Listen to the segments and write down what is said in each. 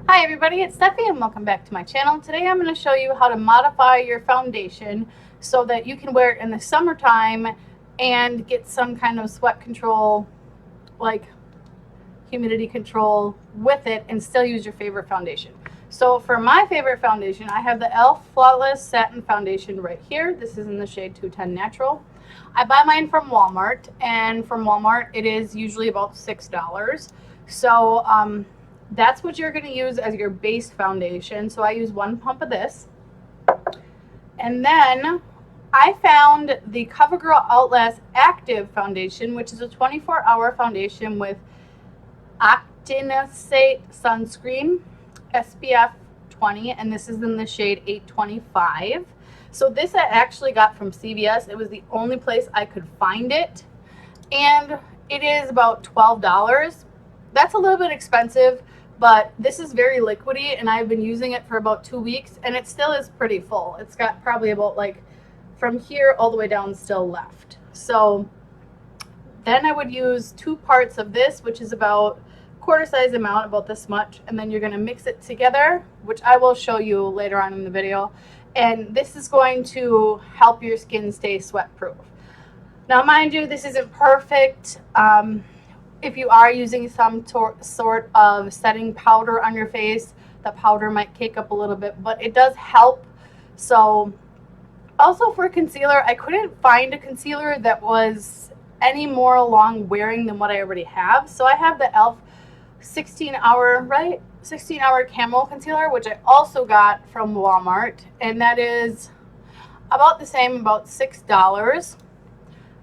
Hi everybody, it's Stefe and welcome back to my channel. Today I'm going to show you how to modify your foundation so that you can wear it in the summertime and get some kind of sweat control, like humidity control with it, and still use your favorite foundation. So for my favorite foundation, I have the e.l.f. Flawless Satin Foundation right here. This is in the shade 210 Natural. I buy mine from Walmart, and from Walmart it is usually about $6. So that's what you're going to use as your base foundation. So I use one pump of this. And then I found the Covergirl Outlast Active Foundation, which is a 24-hour foundation with actinisate sunscreen, SPF 20, and this is in the shade 825. So this I actually got from CVS. It was the only place I could find it, and it is about $12. That's a little bit expensive, but this is very liquidy, and I've been using it for about 2 weeks, and it still is pretty full. It's got probably about like from here all the way down still left. So then I would use 2 parts of this, which is about quarter size amount, about this much, and then you're going to mix it together, which I will show you later on in the video. And this is going to help your skin stay sweat proof. Now mind you, this isn't perfect. If you are using some sort of setting powder on your face, the powder might cake up a little bit, but it does help. So also for concealer, I couldn't find a concealer that was any more long wearing than what I already have. So I have the e.l.f. 16-hour camo concealer, which I also got from Walmart, and that is about the same, about $6.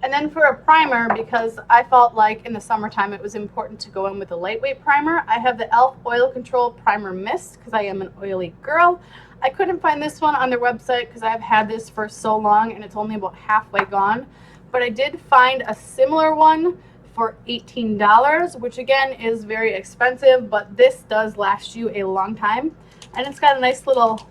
And then for a primer, because I felt like in the summertime it was important to go in with a lightweight primer, I have the e.l.f. Oil Control Primer Mist, because I am an oily girl. I couldn't find this one on their website because I've had this for so long and it's only about halfway gone. But I did find a similar one for $18, which again is very expensive, but this does last you a long time. And it's got a nice little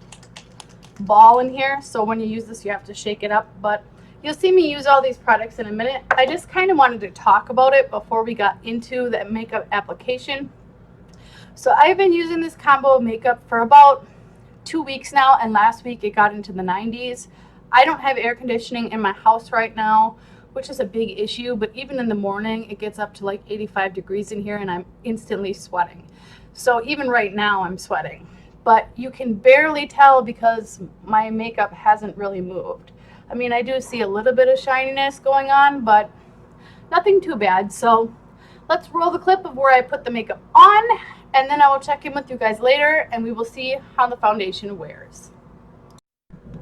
ball in here, so when you use this you have to shake it up. But you'll see me use all these products in a minute. I just kind of wanted to talk about it before we got into the makeup application. So I've been using this combo of makeup for about 2 weeks now, and last week it got into the 90s. I don't have air conditioning in my house right now, which is a big issue, but even in the morning it gets up to like 85 degrees in here and I'm instantly sweating. So even right now I'm sweating, but you can barely tell because my makeup hasn't really moved. I mean, I do see a little bit of shininess going on, but nothing too bad. So let's roll the clip of where I put the makeup on, and then I will check in with you guys later and we will see how the foundation wears.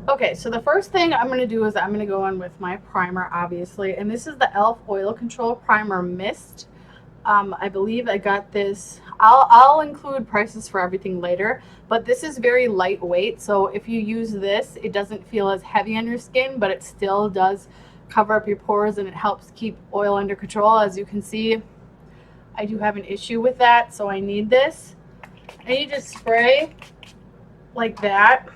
Okay, so the first thing I'm going to do is I'm going to go in with my primer, obviously, and this is the e.l.f. Oil Control Primer Mist. I believe I got this. I'll include prices for everything later, but this is very lightweight, so if you use this, it doesn't feel as heavy on your skin, but it still does cover up your pores and it helps keep oil under control. As you can see, I do have an issue with that, so I need this. And you just spray like that.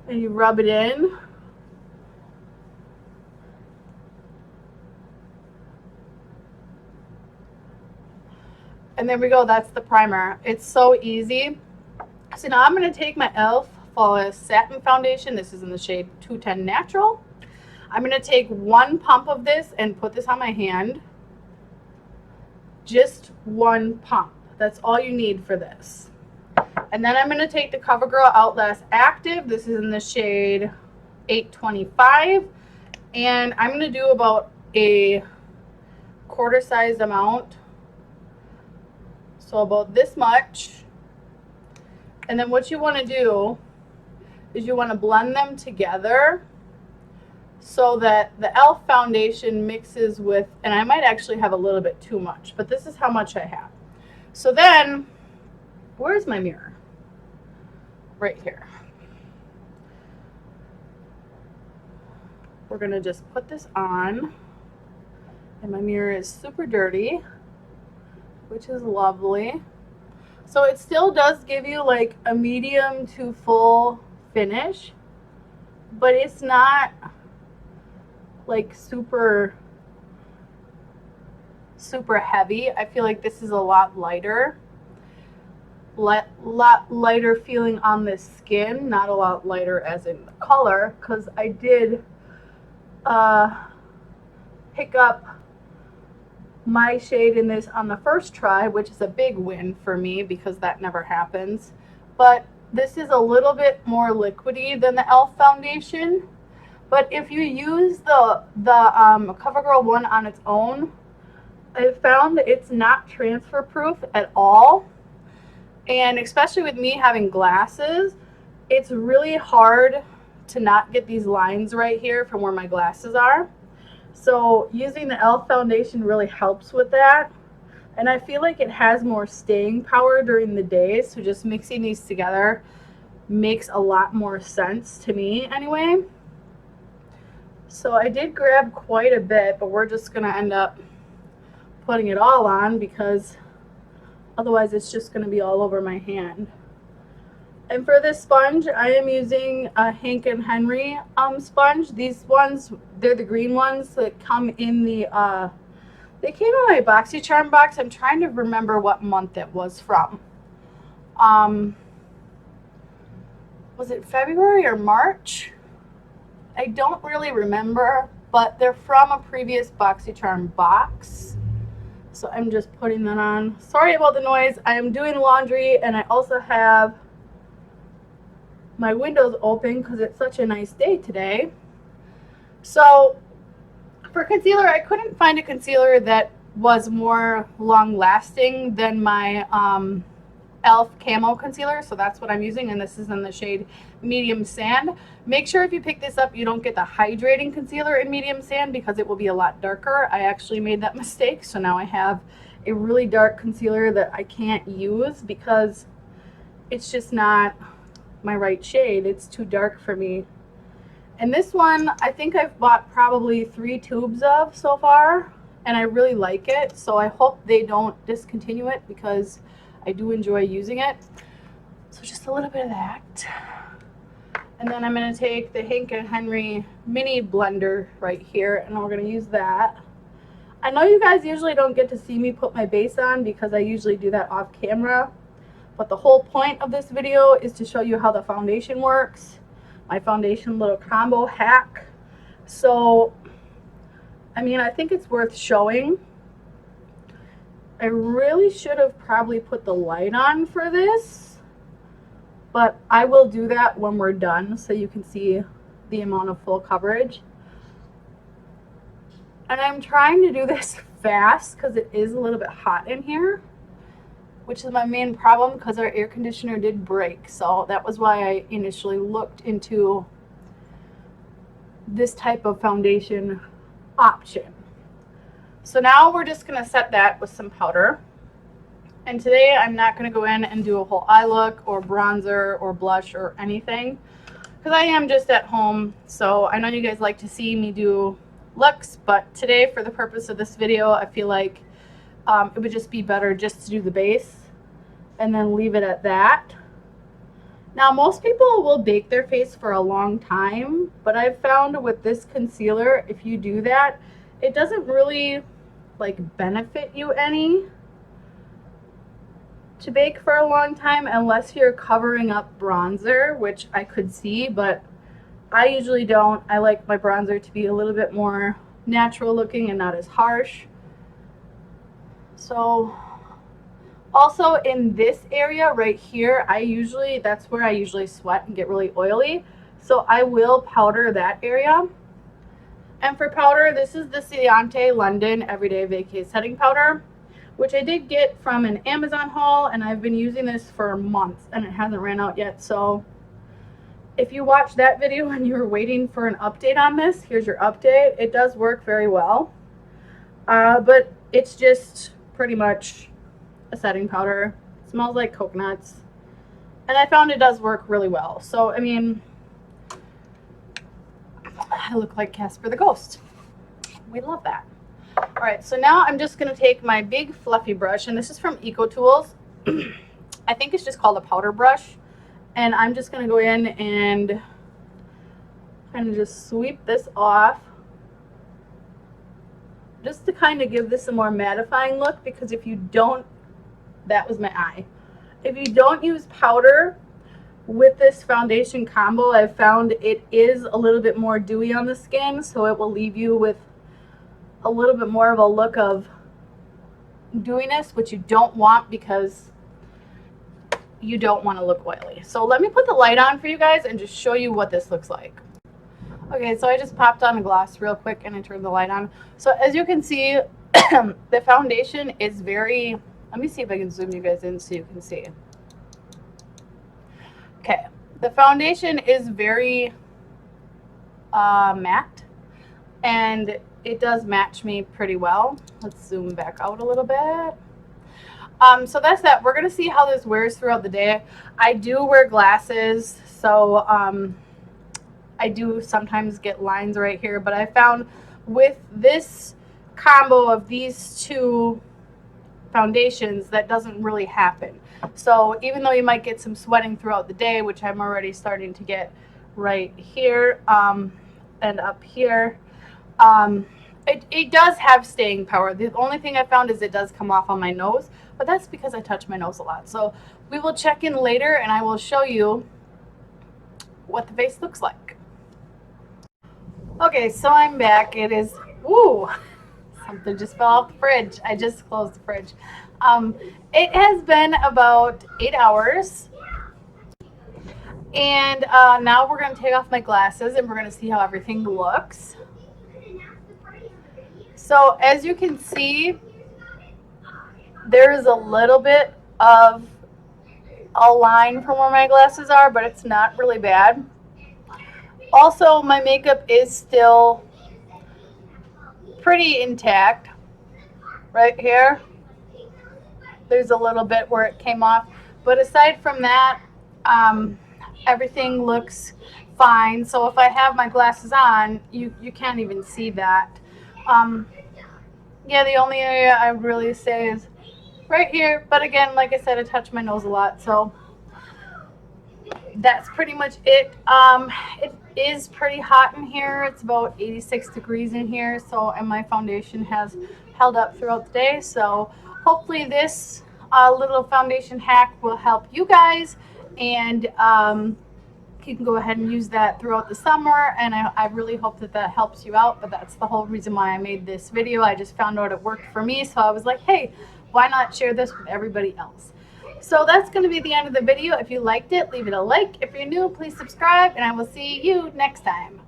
And you rub it in. And there we go, that's the primer. It's so easy. So now I'm going to take my e.l.f. Flawless Satin Foundation. This is in the shade 210 Natural. I'm going to take 1 pump of this and put this on my hand. Just 1 pump. That's all you need for this. And then I'm going to take the CoverGirl Outlast Active. This is in the shade 825. And I'm going to do about a quarter size amount. So about this much. And then what you want to do is you want to blend them together so that the e.l.f. foundation mixes with, and I might actually have a little bit too much, but this is how much I have. So then, where's my mirror? Right here. We're going to just put this on, and my mirror is super dirty, which is lovely. So it still does give you like a medium to full finish, but it's not like super super heavy. I feel like this is a lot lighter. Lot lighter feeling on the skin, not a lot lighter as in the color, because I did pick up my shade in this on the first try, which is a big win for me because that never happens. But this is a little bit more liquidy than the e.l.f. foundation. But if you use the Covergirl one on its own, I found it's not transfer proof at all. And especially with me having glasses, it's really hard to not get these lines right here from where my glasses are. So using the e.l.f. foundation really helps with that. And I feel like it has more staying power during the day. So just mixing these together makes a lot more sense to me anyway. So I did grab quite a bit, but we're just going to end up putting it all on because otherwise it's just going to be all over my hand. And for this sponge, I am using a Hank & Henry sponge. These ones, they're the green ones that come in the, they came in my BoxyCharm box. I'm trying to remember what month it was from. Was it February or March? I don't really remember, but they're from a previous BoxyCharm box. So I'm just putting that on. Sorry about the noise. I am doing laundry and I also have my windows open because it's such a nice day today. So for concealer, I couldn't find a concealer that was more long lasting than my e.l.f. Camo concealer. So that's what I'm using, and this is in the shade Medium Sand. Make sure if you pick this up, you don't get the hydrating concealer in Medium Sand because it will be a lot darker. I actually made that mistake, so now I have a really dark concealer that I can't use because it's just not my right shade. It's too dark for me. And this one, I think I've bought probably 3 tubes of so far, and I really like it. So I hope they don't discontinue it because I do enjoy using it. So just a little bit of that. And then I'm going to take the Hank & Henry mini blender right here, and we're going to use that. I know you guys usually don't get to see me put my base on because I usually do that off camera. But the whole point of this video is to show you how the foundation works. My foundation little combo hack. So, I mean, I think it's worth showing. I really should have probably put the light on for this, but I will do that when we're done so you can see the amount of full coverage. And I'm trying to do this fast because it is a little bit hot in here, which is my main problem because our air conditioner did break. So that was why I initially looked into this type of foundation option. So now we're just going to set that with some powder. And today I'm not going to go in and do a whole eye look or bronzer or blush or anything because I am just at home. So I know you guys like to see me do looks, but today for the purpose of this video, I feel like it would just be better just to do the base and then leave it at that. Now most people will bake their face for a long time, but I've found with this concealer, if you do that, it doesn't really like benefit you any to bake for a long time unless you're covering up bronzer, which I could see, but I usually don't. I like my bronzer to be a little bit more natural looking and not as harsh. So also in this area right here, that's where I usually sweat and get really oily. So I will powder that area. And for powder, this is the Ciante London Everyday Vacay Setting Powder, which I did get from an Amazon haul, and I've been using this for months and it hasn't ran out yet. So if you watched that video and you were waiting for an update on this, here's your update. It does work very well, but it's just pretty much a setting powder. It smells like coconuts, and I found it does work really well. So I mean, I look like Casper the Ghost. We love that. All right, so now I'm just going to take my big fluffy brush, and this is from EcoTools. I think it's just called a powder brush, and I'm just going to go in and kind of just sweep this off just to kind of give this a more mattifying look, because if you don't, that was my eye. If you don't use powder with this foundation combo, I've found it is a little bit more dewy on the skin, so it will leave you with a little bit more of a look of dewiness, which you don't want because you don't want to look oily. So let me put the light on for you guys and just show you what this looks like. Okay, so I just popped on a gloss real quick and I turned the light on. So as you can see, the foundation is very, let me see if I can zoom you guys in so you can see. Okay, the foundation is very matte, and it does match me pretty well. Let's zoom back out a little bit. So that's that. We're gonna see how this wears throughout the day. I do wear glasses, so I do sometimes get lines right here, but I found with this combo of these two foundations, that doesn't really happen. So even though you might get some sweating throughout the day, which I'm already starting to get right here and up here, it does have staying power. The only thing I found is it does come off on my nose, but that's because I touch my nose a lot. So we will check in later and I will show you what the face looks like. Okay, so I'm back. It is, ooh, something just fell off the fridge. I just closed the fridge. It has been about 8 hours. And now we're going to take off my glasses and we're going to see how everything looks. So as you can see, there is a little bit of a line from where my glasses are, but it's not really bad. Also, my makeup is still pretty intact. Right here, there's a little bit where it came off, but aside from that, everything looks fine. So if I have my glasses on, you can't even see that. Yeah, the only area I would really say is right here, but again, like I said, I touch my nose a lot, so that's pretty much it. It is pretty hot in here. It's about 86 degrees in here, so, and my foundation has held up throughout the day, so hopefully this little foundation hack will help you guys, and you can go ahead and use that throughout the summer, and I really hope that that helps you out. But that's the whole reason why I made this video. I just found out it worked for me, so I was like, hey, why not share this with everybody else? So that's going to be the end of the video. If you liked it, leave it a like. If you're new, please subscribe, and I will see you next time.